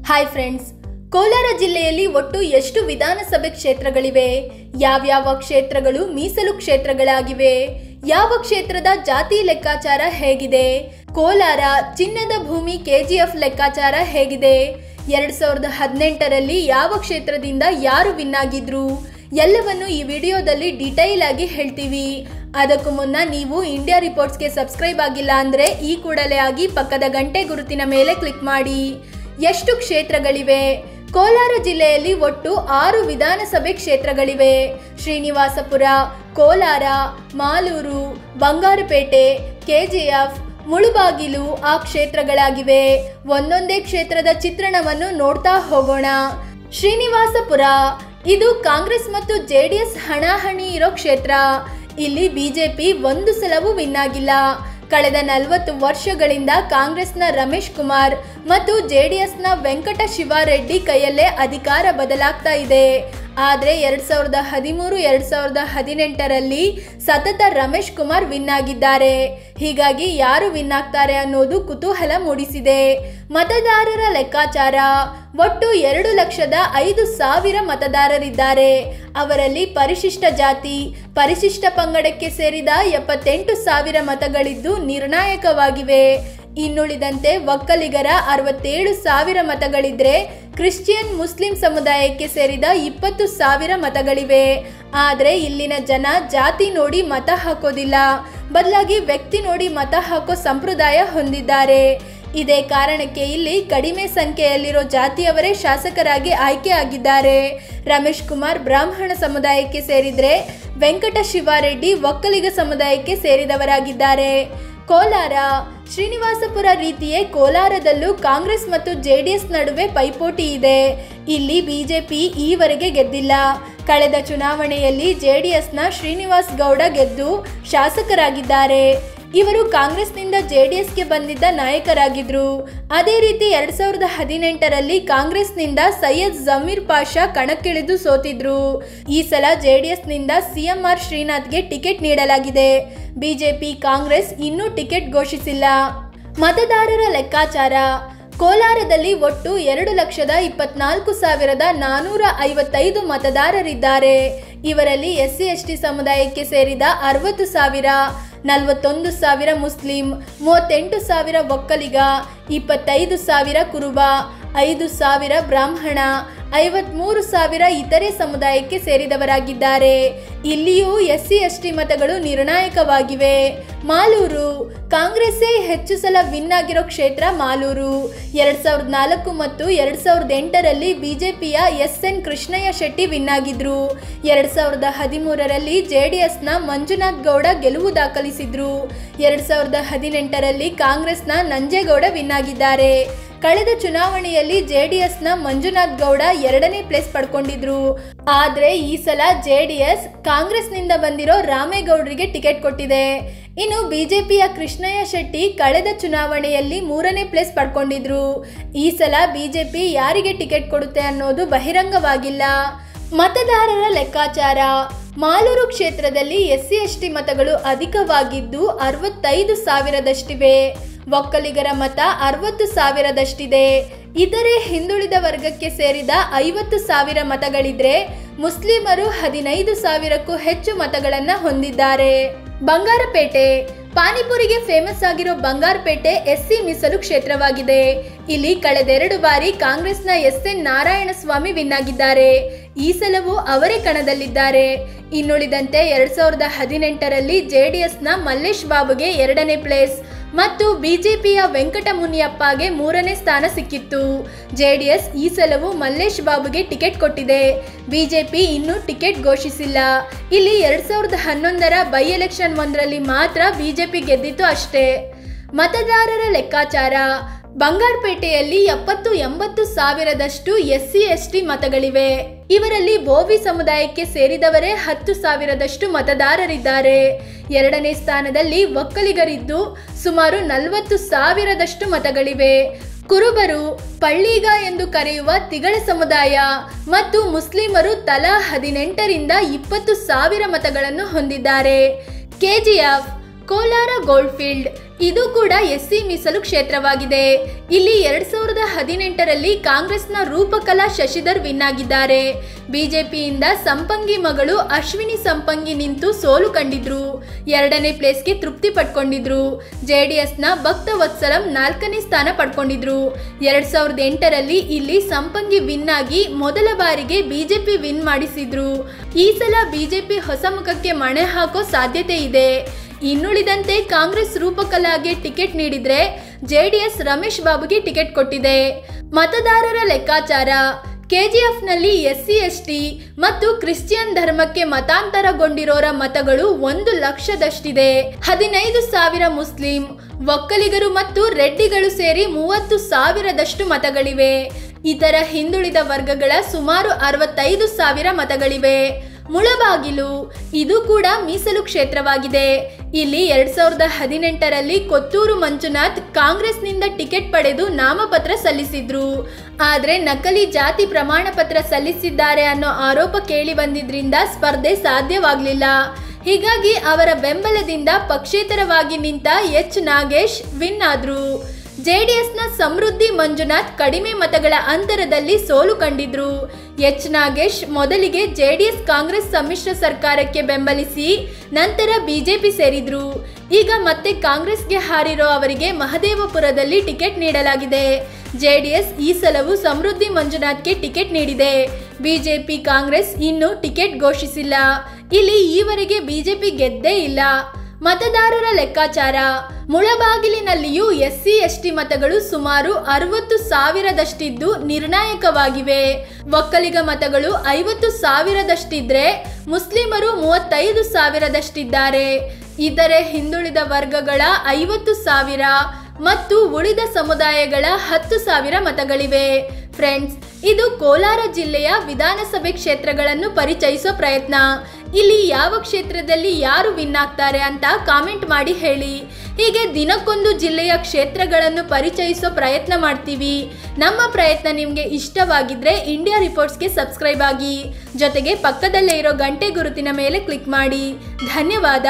Hi friends, Kolar ಜಿಲ್ಲೆಯಲ್ಲಿ ಒಟ್ಟು ಎಷ್ಟು ವಿಧಾನಸಭೆ ಕ್ಷೇತ್ರಗಳಿವೆ? ಯಾವ್ಯಾವ ಕ್ಷೇತ್ರಗಳು ಮೀಸಲು ಕ್ಷೇತ್ರಗಳಾಗಿವೆ? ಯಾವ ಕ್ಷೇತ್ರದ ಜಾತಿ ಲೆಕ್ಕಾಚಾರ ಹೇಗಿದೆ? ಕೋಲಾರ ಚಿನ್ನದ ಭೂಮಿ ಕೆಜಿಎಫ್ ಲೆಕ್ಕಾಚಾರ ಹೇಗಿದೆ? 2018ರಲ್ಲಿ ಯಾವ ಕ್ಷೇತ್ರದಿಂದ ಯಾರು ವಿನ್ ಆಗಿದ್ರು? ಎಲ್ಲವನ್ನು ಈ ವಿಡಿಯೋದಲ್ಲಿ ಡೀಟೈಲ್ ಆಗಿ ಹೇಳ್ತೀವಿ. ಅದಕ್ಕೂ ಮುನ್ನ ನೀವು ಇಂಡಿಯಾ ರಿಪೋರ್ಟ್ಸ್ಗೆ ಸಬ್ಸ್ಕ್ರೈಬ್ ಆಗಿಲ್ಲ ಅಂದರೆ ಈ ಕೂಡಲೇ ಆಗಿ ಪಕ್ಕದ ಗಂಟೆ ಗುರುತಿನ ಮೇಲೆ ಕ್ಲಿಕ್ ಮಾಡಿ. ಎಷ್ಟು ಕ್ಷೇತ್ರಗಳಿವೆ? ಕೋಲಾರ ಜಿಲ್ಲೆಯಲ್ಲಿ ಒಟ್ಟು 6 ವಿಧಾನಸಭೆ ಕ್ಷೇತ್ರಗಳಿವೆ. ಶ್ರೀನಿವಾಸಪುರ, ಕೋಲಾರ, ಮಾಲೂರು, ಬಂಗಾರಪೇಟೆ, ಕೆಜಿಎಫ್, ಮುಳುಬಾಗಿಲು ಆ ಕ್ಷೇತ್ರಗಳಾಗಿವೆ. ಒಂದೊಂದೇ ಕ್ಷೇತ್ರದ ಚಿತ್ರಣವನ್ನು ನೋಡ್ತಾ ಹೋಗೋಣ. ಶ್ರೀನಿವಾಸಪುರ ಇದು ಕಾಂಗ್ರೆಸ್ ಮತ್ತು ಜೆಡಿಎಸ್ ಹಣಾಹಣಿ ಇರೋ ಕ್ಷೇತ್ರ. ಇಲ್ಲಿ ಬಿಜೆಪಿ ಒಂದು ಸಲವೂ ವಿನ್ ಆಗಿಲ್ಲ. ಕಳೆದ 40 ವರ್ಷಗಳಿಂದ ಕಾಂಗ್ರೆಸ್ನ ರಮೇಶ್ ಕುಮಾರ್ ಮತ್ತು ಜೆಡಿಎಸ್ನ ವೆಂಕಟ ಶಿವಾರೆಡ್ಡಿ ಕೈಯಲ್ಲೇ ಅಧಿಕಾರ ಬದಲಾಗ್ತಾ ಇದೆ. ಆದರೆ 2013-2018ರಲ್ಲಿ ಸತತ ರಮೇಶ್ ಕುಮಾರ್ ವಿನ್ ಆಗಿದ್ದಾರೆ. ಹೀಗಾಗಿ ಯಾರು ವಿನ್ ಆಗ್ತಾರೆ ಅನ್ನೋದು ಕುತೂಹಲ ಮೂಡಿಸಿದೆ. ಮತದಾರರ ಲೆಕ್ಕಾಚಾರ: ಒಟ್ಟು 2,05,000 ಮತದಾರರಿದ್ದಾರೆ. ಅವರಲ್ಲಿ ಪರಿಶಿಷ್ಟ ಜಾತಿ, ಪರಿಶಿಷ್ಟ ಪಂಗಡಕ್ಕೆ ಸೇರಿದ 78,000 ಮತಗಳಿದ್ದು ನಿರ್ಣಾಯಕವಾಗಿವೆ. ಇನ್ನುಳಿದಂತೆ ಒಕ್ಕಲಿಗರ 67,000 ಮತಗಳಿದ್ರೆ ಕ್ರಿಶ್ಚಿಯನ್ ಮುಸ್ಲಿಂ ಸಮುದಾಯಕ್ಕೆ ಸೇರಿದ 20,000 ಮತಗಳಿವೆ. ಆದರೆ ಇಲ್ಲಿನ ಜನ ಜಾತಿ ನೋಡಿ ಮತ ಹಾಕೋದಿಲ್ಲ, ಬದಲಾಗಿ ವ್ಯಕ್ತಿ ನೋಡಿ ಮತ ಹಾಕೋ ಸಂಪ್ರದಾಯ ಹೊಂದಿದ್ದಾರೆ. ಇದೇ ಕಾರಣಕ್ಕೆ ಇಲ್ಲಿ ಕಡಿಮೆ ಸಂಖ್ಯೆಯಲ್ಲಿರೋ ಜಾತಿಯವರೇ ಶಾಸಕರಾಗಿ ಆಯ್ಕೆ ಆಗಿದ್ದಾರೆ. ರಮೇಶ್ ಕುಮಾರ್ ಬ್ರಾಹ್ಮಣ ಸಮುದಾಯಕ್ಕೆ ಸೇರಿದ್ರೆ ವೆಂಕಟ ಶಿವಾರೆಡ್ಡಿ ಒಕ್ಕಲಿಗ ಸಮುದಾಯಕ್ಕೆ ಸೇರಿದವರಾಗಿದ್ದಾರೆ. ಕೋಲಾರ: ಶ್ರೀನಿವಾಸಪುರ ರೀತಿಯೇ ಕೋಲಾರದಲ್ಲೂ ಕಾಂಗ್ರೆಸ್ ಮತ್ತು ಜೆಡಿಎಸ್ ನಡುವೆ ಪೈಪೋಟಿ ಇದೆ. ಇಲ್ಲಿ ಬಿಜೆಪಿ ಈವರೆಗೆ ಗೆದ್ದಿಲ್ಲ. ಕಳೆದ ಚುನಾವಣೆಯಲ್ಲಿ ಜೆಡಿಎಸ್ನ ಶ್ರೀನಿವಾಸ್ ಗೌಡ ಗೆದ್ದು ಶಾಸಕರಾಗಿದ್ದಾರೆ. ಇವರು ಕಾಂಗ್ರೆಸ್ನಿಂದ ಜೆಡಿಎಸ್ಗೆ ಬಂದಿದ್ದ ನಾಯಕರಾಗಿದ್ರು. ಅದೇ ರೀತಿ 2018ರಲ್ಲಿ ಕಾಂಗ್ರೆಸ್ನಿಂದ ಸೈಯದ್ ಜಮೀರ್ ಪಾಷಾ ಕಣಕ್ಕಿಳಿದು ಸೋತಿದ್ರು. ಈ ಸಲ ಜೆಡಿಎಸ್ನಿಂದ ಸಿಎಂಆರ್ ಶ್ರೀನಾಥ್ಗೆ ಟಿಕೆಟ್ ನೀಡಲಾಗಿದೆ. ಬಿಜೆಪಿ ಕಾಂಗ್ರೆಸ್ ಇನ್ನೂ ಟಿಕೆಟ್ ಘೋಷಿಸಿಲ್ಲ. ಮತದಾರರ ಲೆಕ್ಕಾಚಾರ: ಕೋಲಾರದಲ್ಲಿ ಒಟ್ಟು 2,24,455 ಮತದಾರರಿದ್ದಾರೆ. ಇವರಲ್ಲಿ SC/ST ಸಮುದಾಯಕ್ಕೆ ಸೇರಿದ 60,000, 41,000 ಮುಸ್ಲಿಂ, 38,000 ಒಕ್ಕಲಿಗ, 25,000 ಕುರುಬ, 5,000 ಬ್ರಾಹ್ಮಣ, 53,000 ಇತರೆ ಸಮುದಾಯಕ್ಕೆ ಸೇರಿದವರಾಗಿದ್ದಾರೆ. ಇಲ್ಲಿಯೂ SC/ST ಮತಗಳು ನಿರ್ಣಾಯಕವಾಗಿವೆ. ಮಾಲೂರು: ಕಾಂಗ್ರೆಸ್ಸೇ ಹೆಚ್ಚು ಸಲ ವಿನ್ ಆಗಿರೋ ಕ್ಷೇತ್ರ ಮಾಲೂರು. 2004 ಮತ್ತು 2008ರಲ್ಲಿ ಬಿಜೆಪಿಯ SN ಕೃಷ್ಣಯ್ಯ ಶೆಟ್ಟಿ ವಿನ್ ಆಗಿದ್ರು. 2013ರಲ್ಲಿ ಜೆಡಿಎಸ್ನ ಮಂಜುನಾಥ್ ಗೌಡ ಗೆಲುವು ದಾಖಲಿಸಿದ್ರು. 2018ರಲ್ಲಿ ಕಾಂಗ್ರೆಸ್ನ ನಂಜೇಗೌಡ ವಿನ್ ಆಗಿದ್ದಾರೆ. ಕಳೆದ ಚುನಾವಣೆಯಲ್ಲಿ ಜೆಡಿಎಸ್ನ ಮಂಜುನಾಥ್ ಗೌಡ 2ನೇ ಪ್ಲೇಸ್ ಪಡ್ಕೊಂಡಿದ್ರು. ಆದ್ರೆ ಈ ಸಲ ಜೆಡಿಎಸ್ ಕಾಂಗ್ರೆಸ್ನಿಂದ ಬಂದಿರೋ ರಾಮೇಗೌಡರಿಗೆ ಟಿಕೆಟ್ ಕೊಟ್ಟಿದೆ. ಇನ್ನು ಬಿಜೆಪಿಯ ಕೃಷ್ಣಯ್ಯ ಶೆಟ್ಟಿ ಕಳೆದ ಚುನಾವಣೆಯಲ್ಲಿ 3ನೇ ಪ್ಲೇಸ್ ಪಡ್ಕೊಂಡಿದ್ರು. ಈ ಸಲ ಬಿಜೆಪಿ ಯಾರಿಗೆ ಟಿಕೆಟ್ ಕೊಡುತ್ತೆ ಅನ್ನೋದು ಬಹಿರಂಗವಾಗಿಲ್ಲ. ಮತದಾರರ ಲೆಕ್ಕಾಚಾರ: ಮಾಲೂರು ಕ್ಷೇತ್ರದಲ್ಲಿ SC/ST ಮತಗಳು ಅಧಿಕವಾಗಿದ್ದು 65,000ದಷ್ಟಿವೆ. ಒಕ್ಕಲಿಗರ ಮತ 60,000ದಷ್ಟಿದೆ. ಇತರೆ ಹಿಂದುಳಿದ ವರ್ಗಕ್ಕೆ ಸೇರಿದ 50,000 ಮತಗಳಿದ್ರೆ ಮುಸ್ಲಿಮರು 15,000ಕ್ಕೂ ಹೆಚ್ಚು ಮತಗಳನ್ನು ಹೊಂದಿದ್ದಾರೆ. ಬಂಗಾರಪೇಟೆ: ಪಾನಿಪುರಿಗೆ ಫೇಮಸ್ ಆಗಿರೋ ಬಂಗಾರಪೇಟೆ SC ಮೀಸಲು ಕ್ಷೇತ್ರವಾಗಿದೆ. ಇಲ್ಲಿ ಕಳೆದ 2 ಬಾರಿ ಕಾಂಗ್ರೆಸ್ನ SN ನಾರಾಯಣಸ್ವಾಮಿ ವಿನ್ ಆಗಿದ್ದಾರೆ. ಈ ಸಲವೂ ಅವರೇ ಕಣದಲ್ಲಿದ್ದಾರೆ. ಇನ್ನುಳಿದಂತೆ 2018ರಲ್ಲಿ ಜೆಡಿಎಸ್ನ ಮಲ್ಲೇಶ್ ಬಾಬುಗೆ 2ನೇ ಪ್ಲೇಸ್ ಮತ್ತು ಬಿಜೆಪಿಯ ವೆಂಕಟ ಮುನಿಯಪ್ಪಗೆ 3ನೇ ಸ್ಥಾನ ಸಿಕ್ಕಿತ್ತು. ಜೆಡಿಎಸ್ ಈ ಸಲವೂ ಮಲ್ಲೇಶ್ ಬಾಬುಗೆ ಟಿಕೆಟ್ ಕೊಟ್ಟಿದೆ. ಬಿಜೆಪಿ ಇನ್ನೂ ಟಿಕೆಟ್ ಘೋಷಿಸಿಲ್ಲ. ಇಲ್ಲಿ 2011ರ ಬೈ ಎಲೆಕ್ಷನ್ 1ರಲ್ಲಿ ಮಾತ್ರ ಬಿಜೆಪಿ ಗೆದ್ದಿತ್ತು ಅಷ್ಟೇ. ಮತದಾರರ ಲೆಕ್ಕಾಚಾರ: ಬಂಗಾರಪೇಟೆಯಲ್ಲಿ 70-80 ಸಾವಿರದಷ್ಟು SC/ST ಮತಗಳಿವೆ. ಇವರಲ್ಲಿ ಬೋವಿ ಸಮುದಾಯಕ್ಕೆ ಸೇರಿದವರೇ 10,000ದಷ್ಟು ಮತದಾರರಿದ್ದಾರೆ. 2ನೇ ಸ್ಥಾನದಲ್ಲಿ ಒಕ್ಕಲಿಗರಿದ್ದು ಸುಮಾರು 40,000ದಷ್ಟು ಮತಗಳಿವೆ. ಕುರುಬರು, ಪಳ್ಳಿಗ ಎಂದು ಕರೆಯುವ ತಿಗಳ ಸಮುದಾಯ ಮತ್ತು ಮುಸ್ಲಿಮರು ತಲಾ 18ರಿಂದ 20,000 ಮತಗಳನ್ನು ಹೊಂದಿದ್ದಾರೆ. ಕೆಜಿಎಫ್ ಕೋಲಾರ ಗೋಲ್ಡ್ಫೀಲ್ಡ್ ಇದು ಕೂಡ ಎಸ್ಸಿ ಮೀಸಲು ಕ್ಷೇತ್ರವಾಗಿದೆ. ಇಲ್ಲಿ 2018ರಲ್ಲಿ ಕಾಂಗ್ರೆಸ್ನ ರೂಪಕಲಾ ಶಶಿಧರ್ ವಿನ್ ಆಗಿದ್ದಾರೆ. ಬಿಜೆಪಿಯಿಂದ ಸಂಪಂಗಿ ಮಗಳು ಅಶ್ವಿನಿ ಸಂಪಂಗಿ ನಿಂತು ಸೋಲು ಕಂಡಿದ್ರು. 2ನೇ ಪ್ಲೇಸ್ಗೆ ತೃಪ್ತಿ ಪಡ್ಕೊಂಡಿದ್ರು. ಜೆಡಿಎಸ್ನ ಭಕ್ತವತ್ಸಲಂ 4ನೇ ಸ್ಥಾನ ಪಡ್ಕೊಂಡಿದ್ರು. 2008ರಲ್ಲಿ ಇಲ್ಲಿ ಸಂಪಂಗಿ ವಿನ್ ಆಗಿ ಮೊದಲ ಬಾರಿಗೆ ಬಿಜೆಪಿ ವಿನ್ ಮಾಡಿಸಿದ್ರು. ಈ ಸಲ ಬಿಜೆಪಿ ಹೊಸ ಮುಖಕ್ಕೆ ಮಣೆ ಹಾಕೋ ಸಾಧ್ಯತೆ ಇದೆ. ಇನ್ನುಳಿದಂತೆ ಕಾಂಗ್ರೆಸ್ ರೂಪಕಲಾಗೆ ಟಿಕೆಟ್ ನೀಡಿದ್ರೆ ಜೆಡಿಎಸ್ ರಮೇಶ್ ಬಾಬುಗೆ ಟಿಕೆಟ್ ಕೊಟ್ಟಿದೆ. ಮತದಾರರ ಲೆಕ್ಕಾಚಾರ: ಕೆಜಿಎಫ್ನಲ್ಲಿ ಎಸ್ಸಿ ಎಸ್ಟಿ ಮತ್ತು ಕ್ರಿಶ್ಚಿಯನ್ ಧರ್ಮಕ್ಕೆ ಮತಾಂತರಗೊಂಡಿರೋರ ಮತಗಳು 1 ಲಕ್ಷದಷ್ಟಿದೆ. 15,000 ಮುಸ್ಲಿಂ, ಒಕ್ಕಲಿಗರು ಮತ್ತು ರೆಡ್ಡಿಗಳು ಸೇರಿ 30,000ದಷ್ಟು ಮತಗಳಿವೆ. ಇತರ ಹಿಂದುಳಿದ ವರ್ಗಗಳ ಸುಮಾರು 65,000 ಮತಗಳಿವೆ. ಮುಳಬಾಗಿಲು: ಇದು ಕೂಡ ಮೀಸಲು ಕ್ಷೇತ್ರವಾಗಿದೆ. ಇಲ್ಲಿ 2018ರಲ್ಲಿ ಕೊತ್ತೂರು ಮಂಜುನಾಥ್ ಕಾಂಗ್ರೆಸ್ನಿಂದ ಟಿಕೆಟ್ ಪಡೆದು ನಾಮಪತ್ರ ಸಲ್ಲಿಸಿದ್ರು. ಆದ್ರೆ ನಕಲಿ ಜಾತಿ ಪ್ರಮಾಣ ಪತ್ರ ಸಲ್ಲಿಸಿದ್ದಾರೆ ಅನ್ನೋ ಆರೋಪ ಕೇಳಿ ಬಂದಿದ್ರಿಂದ ಸ್ಪರ್ಧೆ ಸಾಧ್ಯವಾಗಲಿಲ್ಲ. ಹೀಗಾಗಿ ಅವರ ಬೆಂಬಲದಿಂದ ಪಕ್ಷೇತರವಾಗಿ ನಿಂತ ಎಚ್ ನಾಗೇಶ್ ವಿನ್ ಆದ್ರು. ಜೆಡಿಎಸ್ನ ಸಮೃದ್ಧಿ ಮಂಜುನಾಥ್ ಕಡಿಮೆ ಮತಗಳ ಅಂತರದಲ್ಲಿ ಸೋಲು ಕಂಡಿದ್ರು. ಎಚ್ ನಾಗೇಶ್ ಮೊದಲಿಗೆ ಜೆಡಿಎಸ್ ಕಾಂಗ್ರೆಸ್ ಸಮ್ಮಿಶ್ರ ಸರ್ಕಾರಕ್ಕೆ ಬೆಂಬಲಿಸಿ ನಂತರ ಬಿಜೆಪಿ ಸೇರಿದ್ರು. ಈಗ ಮತ್ತೆ ಕಾಂಗ್ರೆಸ್ಗೆ ಹಾರಿರೋ ಅವರಿಗೆ ಮಹದೇವಪುರದಲ್ಲಿ ಟಿಕೆಟ್ ನೀಡಲಾಗಿದೆ. ಜೆಡಿಎಸ್ ಈ ಸಲವೂ ಸಮೃದ್ಧಿ ಮಂಜುನಾಥ್ಗೆ ಟಿಕೆಟ್ ನೀಡಿದೆ. ಬಿಜೆಪಿ ಕಾಂಗ್ರೆಸ್ ಇನ್ನೂ ಟಿಕೆಟ್ ಘೋಷಿಸಿಲ್ಲ. ಇಲ್ಲಿ ಈವರೆಗೆ ಬಿಜೆಪಿ ಗೆದ್ದೇ ಇಲ್ಲ. ಮತದಾರರ ಲೆಕ್ಕಾಚಾರ: ಮುಳಬಾಗಿಲಿನಲ್ಲಿಯೂ ಎಸ್ಸಿ ಎಸ್ಟಿ ಮತಗಳು ಸುಮಾರು 60,000ದಷ್ಟಿದ್ದು ನಿರ್ಣಾಯಕವಾಗಿವೆ. ಒಕ್ಕಲಿಗ ಮತಗಳು 50,000ದಷ್ಟಿದ್ರೆ ಮುಸ್ಲಿಮರು 35,000ದಷ್ಟಿದ್ದಾರೆ. ಇತರೆ ಹಿಂದುಳಿದ ವರ್ಗಗಳ 50,000 ಮತ್ತು ಉಳಿದ ಸಮುದಾಯಗಳ 10,000 ಮತಗಳಿವೆ. ಫ್ರೆಂಡ್ಸ್, ಇದು ಕೋಲಾರ ಜಿಲ್ಲೆಯ ವಿಧಾನಸಭೆ ಕ್ಷೇತ್ರಗಳನ್ನು ಪರಿಚಯಿಸೋ ಪ್ರಯತ್ನ. ಇಲ್ಲಿ ಯಾವ ಕ್ಷೇತ್ರದಲ್ಲಿ ಯಾರು ವಿನ್ ಆಗ್ತಾರೆ ಅಂತ ಕಾಮೆಂಟ್ ಮಾಡಿ ಹೇಳಿ. ಹೀಗೆ ದಿನಕ್ಕೊಂದು ಜಿಲ್ಲೆಯ ಕ್ಷೇತ್ರಗಳನ್ನು ಪರಿಚಯಿಸೋ ಪ್ರಯತ್ನ ಮಾಡ್ತೀವಿ. ನಮ್ಮ ಪ್ರಯತ್ನ ನಿಮಗೆ ಇಷ್ಟವಾಗಿದ್ರೆ ಇಂಡಿಯಾ ರಿಪೋರ್ಟ್ಸ್ಗೆ ಸಬ್ಸ್ಕ್ರೈಬ್ ಆಗಿ, ಜೊತೆಗೆ ಪಕ್ಕದಲ್ಲೇ ಇರೋ ಗಂಟೆ ಗುರುತಿನ ಮೇಲೆ ಕ್ಲಿಕ್ ಮಾಡಿ. ಧನ್ಯವಾದ.